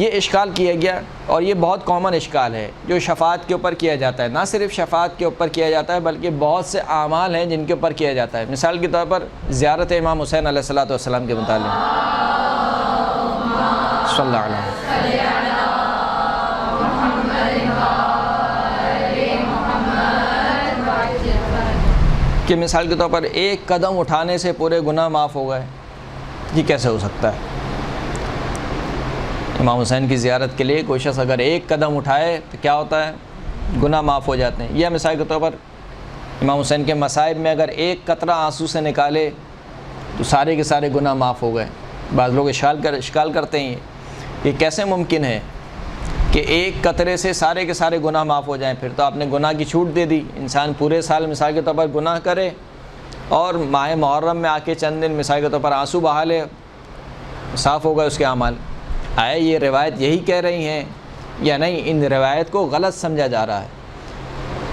یہ اشکال کیا گیا، اور یہ بہت کامن اشکال ہے جو شفاعت کے اوپر کیا جاتا ہے۔ نہ صرف شفاعت کے اوپر کیا جاتا ہے بلکہ بہت سے اعمال ہیں جن کے اوپر کیا جاتا ہے۔ مثال کے طور پر زیارت امام حسین علیہ الصلوۃ والسلام کے متعلق صلی اللہ علیہ وسلم، کہ مثال کے طور پر ایک قدم اٹھانے سے پورے گناہ معاف ہو گئے۔ یہ کیسے ہو سکتا ہے؟ امام حسین کی زیارت کے لیے کوئی شخص اگر ایک قدم اٹھائے تو کیا ہوتا ہے؟ گناہ معاف ہو جاتے ہیں۔ یا مثال کے طور پر امام حسین کے مصائب میں اگر ایک قطرہ آنسو سے نکالے تو سارے کے سارے گناہ معاف ہو گئے۔ بعض لوگ اشکال کرتے ہیں یہ کیسے ممکن ہے کہ ایک قطرے سے سارے کے سارے گناہ معاف ہو جائیں؟ پھر تو آپ نے گناہ کی چھوٹ دے دی۔ انسان پورے سال مثال کے طور پر گناہ کرے اور ماہ محرم میں آ کے چند دن مثال کے طور پر آنسو بہا لے، صاف ہو گئے اس کے اعمال۔ آئے یہ روایت یہی کہہ رہی ہیں یا نہیں؟ ان روایت کو غلط سمجھا جا رہا ہے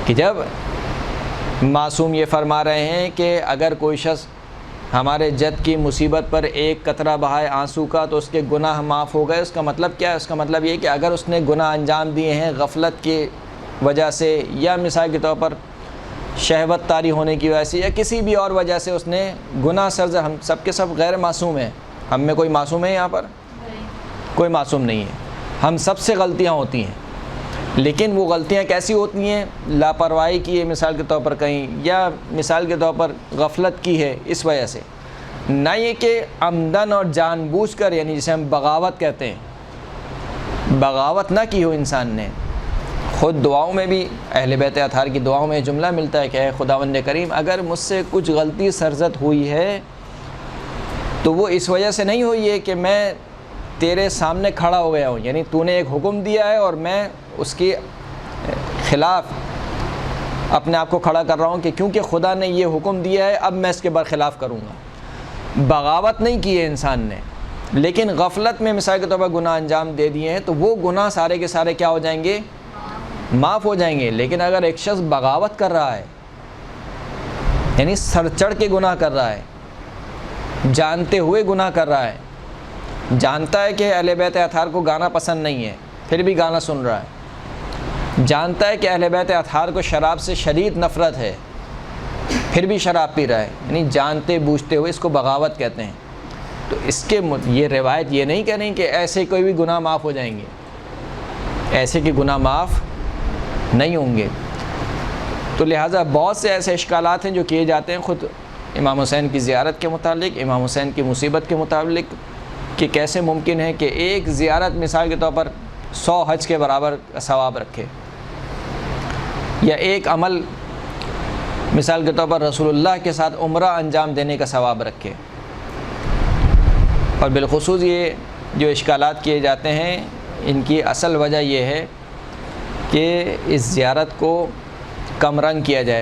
کہ جب معصوم یہ فرما رہے ہیں کہ اگر کوئی شخص ہمارے جد کی مصیبت پر ایک قطرہ بہائے آنسو کا تو اس کے گناہ معاف ہو گئے، اس کا مطلب کیا ہے؟ اس کا مطلب یہ کہ اگر اس نے گناہ انجام دیے ہیں غفلت کی وجہ سے، یا مثال کے طور پر شہوت طاری ہونے کی وجہ سے، یا کسی بھی اور وجہ سے اس نے گناہ سرزد، ہم سب کے سب غیر معصوم ہیں، ہم میں کوئی معصوم ہے یہاں پر؟ کوئی معصوم نہیں ہے، ہم سب سے غلطیاں ہوتی ہیں۔ لیکن وہ غلطیاں کیسی ہوتی ہیں؟ لاپرواہی کی ہے مثال کے طور پر کہیں، یا مثال کے طور پر غفلت کی ہے اس وجہ سے، نہ یہ کہ عمدن اور جان بوجھ کر، یعنی جسے ہم بغاوت کہتے ہیں، بغاوت نہ کی ہو انسان نے۔ خود دعاؤں میں بھی اہل بیت اطہار کی دعاؤں میں جملہ ملتا ہے کہ اے خداوند کریم اگر مجھ سے کچھ غلطی سرزد ہوئی ہے تو وہ اس وجہ سے نہیں ہوئی ہے کہ میں تیرے سامنے کھڑا ہو گیا ہوں، یعنی تو نے ایک حکم دیا ہے اور میں اس کے خلاف اپنے آپ کو کھڑا کر رہا ہوں کہ کیونکہ خدا نے یہ حکم دیا ہے اب میں اس کے برخلاف کروں گا۔ بغاوت نہیں کی ہے انسان نے، لیکن غفلت میں مثال کے طور پر گناہ انجام دے دیے ہیں تو وہ گناہ سارے کے سارے کیا ہو جائیں گے؟ معاف ہو جائیں گے۔ لیکن اگر ایک شخص بغاوت کر رہا ہے، یعنی سر چڑھ کے گناہ کر رہا ہے، جانتے ہوئے گناہ کر رہا ہے، جانتا ہے کہ اہل بیت اطہار کو گانا پسند نہیں ہے پھر بھی گانا سن رہا ہے، جانتا ہے کہ اہل بیت اطہار کو شراب سے شدید نفرت ہے پھر بھی شراب پی رہا ہے، یعنی جانتے بوجھتے ہوئے، اس کو بغاوت کہتے ہیں۔ تو اس کے یہ روایت یہ نہیں کہہ رہی کہ ایسے کوئی بھی گناہ معاف ہو جائیں گے، ایسے کہ گناہ معاف نہیں ہوں گے۔ تو لہٰذا بہت سے ایسے اشکالات ہیں جو کیے جاتے ہیں خود امام حسین کی زیارت کے متعلق، امام حسین کی مصیبت کے متعلق، کہ کیسے ممکن ہے کہ ایک زیارت مثال کے طور پر 100 حج کے برابر ثواب رکھے، یا ایک عمل مثال کے طور پر رسول اللہ کے ساتھ عمرہ انجام دینے کا ثواب رکھے۔ اور بالخصوص یہ جو اشکالات کیے جاتے ہیں ان کی اصل وجہ یہ ہے کہ اس زیارت کو کم رنگ کیا جائے۔